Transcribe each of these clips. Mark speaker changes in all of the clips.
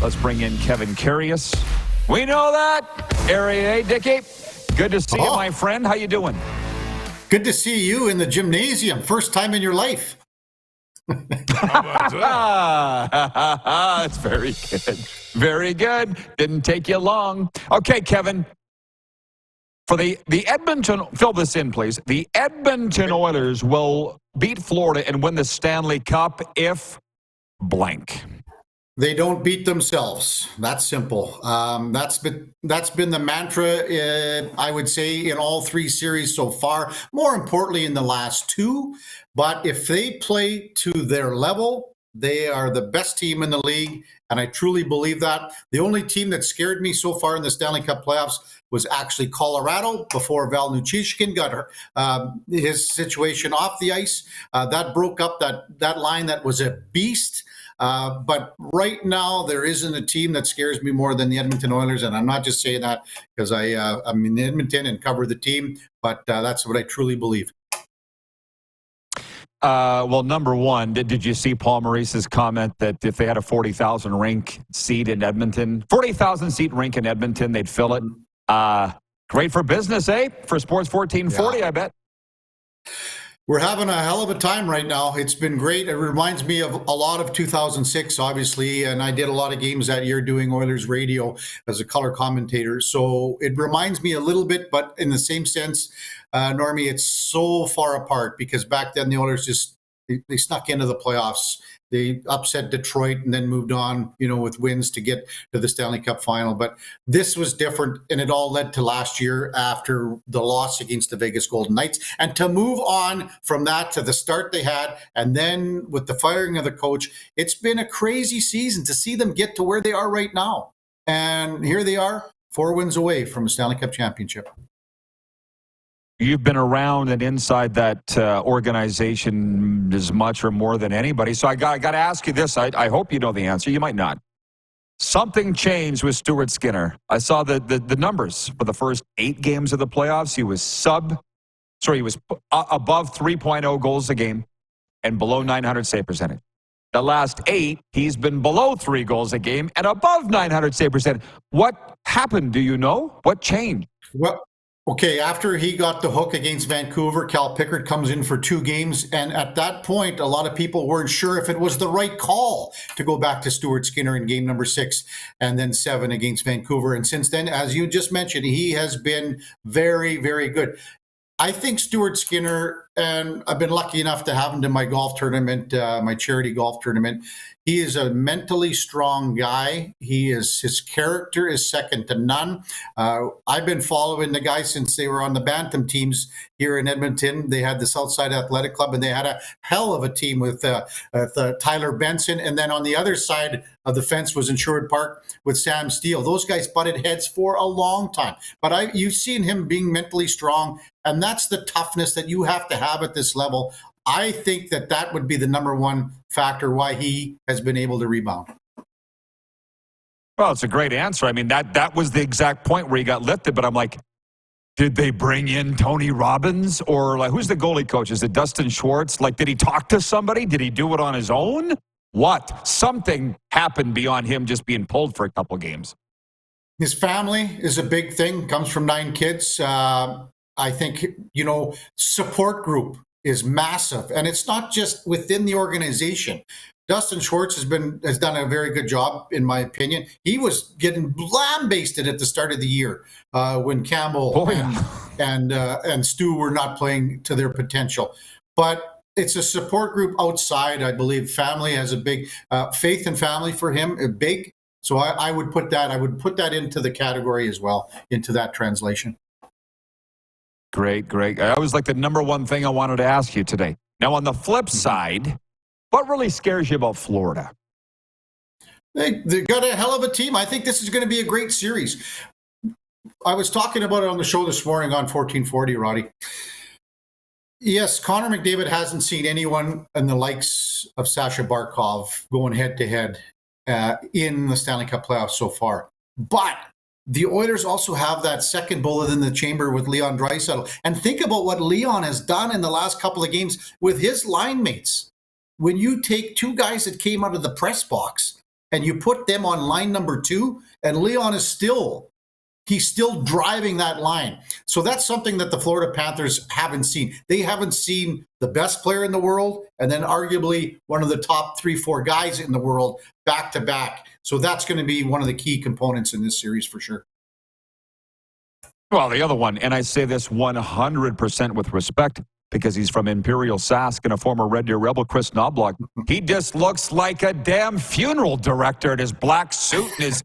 Speaker 1: Let's bring in Kevin Karius. We know that. Area A, Dickie. Good to see you, my friend. How you doing?
Speaker 2: Good to see you in the gymnasium. First time in your life.
Speaker 1: That's very good. Very good. Didn't take you long. Okay, Kevin. For the Edmonton, fill this in, please. The Edmonton Oilers will beat Florida and win the Stanley Cup if blank.
Speaker 2: They don't beat themselves. That's simple. That's been the mantra, I would say, in all three series so far. More importantly, in the last two. But if they play to their level, they are the best team in the league, and I truly believe that. The only team that scared me so far in the Stanley Cup playoffs was actually Colorado before Val Nichushkin got his situation off the ice. That broke up that line that was a beast. But right now, there isn't a team that scares me more than the Edmonton Oilers, and I'm not just saying that because I'm in Edmonton and cover the team, but that's what I truly believe.
Speaker 1: Well, number one, did you see Paul Maurice's comment that if they had a 40,000 rink seat in Edmonton, 40,000 seat rink in Edmonton, they'd fill it? Great for business, eh? For Sports 1440, yeah. I bet.
Speaker 2: We're having a hell of a time right now. It's been great. It reminds me of a lot of 2006, obviously, and I did a lot of games that year doing Oilers radio as a color commentator. So it reminds me a little bit, but in the same sense, Normie, it's so far apart because back then the Oilers just they snuck into the playoffs. They upset Detroit and then moved on, with wins to get to the Stanley Cup final. But this was different, and it all led to last year after the loss against the Vegas Golden Knights. And to move on from that to the start they had, and then with the firing of the coach, it's been a crazy season to see them get to where they are right now. And here they are, 4 wins away from a Stanley Cup championship.
Speaker 1: You've been around and inside that organization as much or more than anybody. So I got to ask you this. I hope you know the answer. You might not. Something changed with Stuart Skinner. I saw the numbers for the first 8 games of the playoffs. He was above 3.0 goals a game and below 900 save percentage. The last 8, he's been below 3 goals a game and above 900 save percentage. What happened? Do you know? What changed?
Speaker 2: Well, okay, after he got the hook against Vancouver, Cal Pickard comes in for 2 games. And at that point, a lot of people weren't sure if it was the right call to go back to Stuart Skinner in game number 6 and then 7 against Vancouver. And since then, as you just mentioned, he has been very, very good. I think Stuart Skinner, and I've been lucky enough to have him to my golf tournament, my charity golf tournament. He is a mentally strong guy. His character is second to none. I've been following the guy since they were on the Bantam teams here in Edmonton. They had the Southside Athletic Club, and they had a hell of a team with Tyler Benson. And then on the other side of the fence was in Sherwood Park with Sam Steele. Those guys butted heads for a long time. But you've seen him being mentally strong, and that's the toughness that you have to have at this level. I think that would be the number one factor why he has been able to rebound.
Speaker 1: Well, it's a great answer. I mean, that was the exact point where he got lifted, but I'm like, did they bring in Tony Robbins? Or like, who's the goalie coach? Is it Dustin Schwartz? Like, did he talk to somebody? Did he do it on his own? What? Something happened beyond him just being pulled for a couple games.
Speaker 2: His family is a big thing, comes from 9 kids. I think, support group is massive. And it's not just within the organization. Dustin Schwartz has done a very good job, in my opinion. He was getting lambasted at the start of the year when Campbell and Stu were not playing to their potential. But it's a support group outside. I believe family has a big faith and family for him, big. So I would put that into the category as well, into that translation.
Speaker 1: Great. That was like the number one thing I wanted to ask you today. Now, on the flip side, what really scares you about Florida?
Speaker 2: They got a hell of a team. I think this is going to be a great series. I was talking about it on the show this morning on 1440, Roddy. Yes, Connor McDavid hasn't seen anyone in the likes of Sasha Barkov going head-to-head in the Stanley Cup playoffs so far. But the Oilers also have that second bullet in the chamber with Leon Draisaitl. And think about what Leon has done in the last couple of games with his line mates. When you take 2 guys that came out of the press box and you put them on line number 2, and Leon is still driving that line. So that's something that the Florida Panthers haven't seen. They haven't seen the best player in the world and then arguably one of the top 3-4 guys in the world back to back. So that's going to be one of the key components in this series for sure.
Speaker 1: Well, the other one, and I say this 100% with respect, because he's from Imperial Sask and a former Red Deer Rebel, Chris Knobloch. He just looks like a damn funeral director in his black suit and his,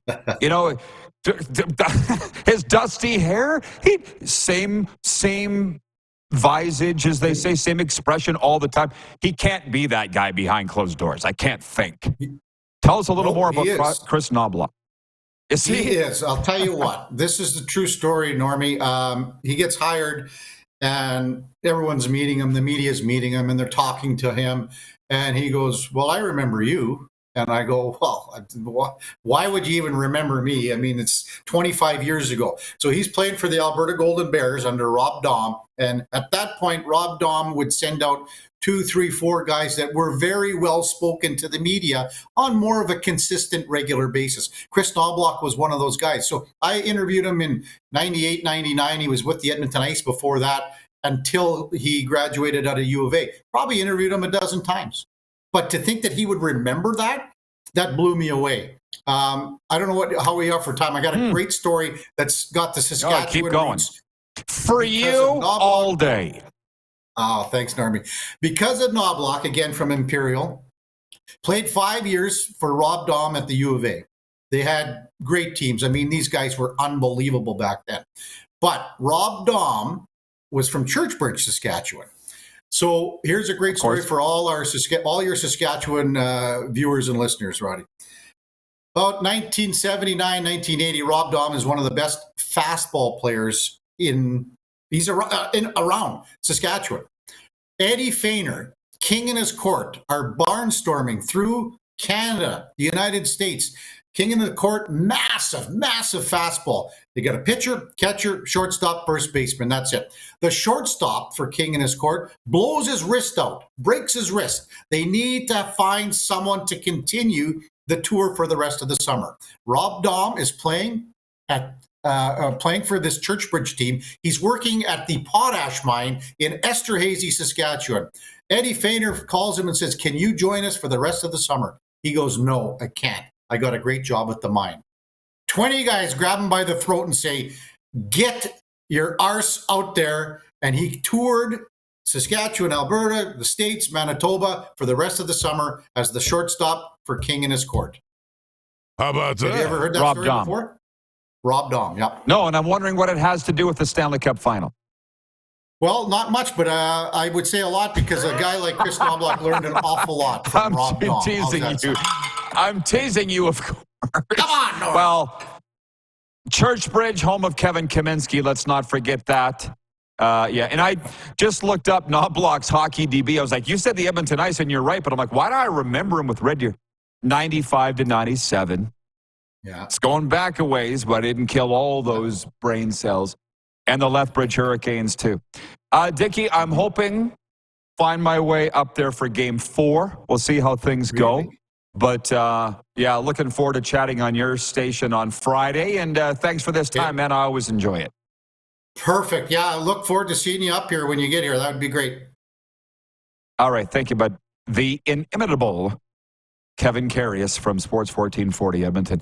Speaker 1: his dusty hair. Same visage, as they say, same expression all the time. He can't be that guy behind closed doors. I can't think. Tell us a little more about Chris Knobloch.
Speaker 2: He is. I'll tell you what. This is the true story, Normie. He gets hired, and everyone's meeting him. The media's meeting him, and they're talking to him. And he goes, "Well, I remember you." And I go, "Well, why would you even remember me? I mean, it's 25 years ago." So he's playing for the Alberta Golden Bears under Rob Daum. And at that point, Rob Daum would send out 2, 3, 4 guys that were very well spoken to the media on more of a consistent, regular basis. Chris Knobloch was one of those guys. So I interviewed him in 98, 99. He was with the Edmonton Ice before that until he graduated out of U of A. Probably interviewed him a dozen times. But to think that he would remember that blew me away. I don't know how we are for time. I got a great story that's got the Saskatchewan.
Speaker 1: Keep going. For you all day.
Speaker 2: Oh, thanks, Normie. Because of Knobloch, again from Imperial, played 5 years for Rob Daum at the U of A. They had great teams. I mean, these guys were unbelievable back then. But Rob Daum was from Churchbridge, Saskatchewan. So here's a great story for all your Saskatchewan viewers and listeners, Roddy. About 1979, 1980, Rob Daum is one of the best fastball players around Saskatchewan. Eddie Feiner, king in his court, are barnstorming through Canada, the United States. King in the court, massive fastball. They got a pitcher, catcher, shortstop, first baseman. That's it. The shortstop for King in his court blows his wrist out, breaks his wrist. They need to find someone to continue the tour for the rest of the summer. Rob Daum is playing for this Churchbridge team. He's working at the potash mine in Esterhazy, Saskatchewan. Eddie Feiner calls him and says, "Can you join us for the rest of the summer?" He goes, "No, I can't. I got a great job at the mine." 20 guys grab him by the throat and say, "Get your arse out there." And he toured Saskatchewan, Alberta, the States, Manitoba for the rest of the summer as the shortstop for King in his court.
Speaker 3: How about that?
Speaker 2: Have you ever heard that story before? Rob Daum, yeah.
Speaker 1: No, and I'm wondering what it has to do with the Stanley Cup final.
Speaker 2: Well, not much, but I would say a lot because a guy like Chris Knobloch learned an awful lot from Rob Daum.
Speaker 1: I'm teasing you, of course.
Speaker 2: Come on, Norm.
Speaker 1: Well, Churchbridge, home of Kevin Kaminsky. Let's not forget that. And I just looked up Knobloch's hockey DB. I was like, you said the Edmonton Ice, and you're right. But I'm like, why do I remember him with Red Deer? 95 to 97.
Speaker 2: Yeah.
Speaker 1: It's going back a ways, but I didn't kill all those brain cells. And the Lethbridge Hurricanes, too. Dickie, I'm hoping find my way up there for Game 4. We'll see how things go. But, looking forward to chatting on your station on Friday. And thanks for this time, man. I always enjoy it.
Speaker 2: Perfect. Yeah, I look forward to seeing you up here when you get here. That would be great.
Speaker 1: All right. Thank you, bud. The inimitable Kevin Karius from Sports 1440 Edmonton.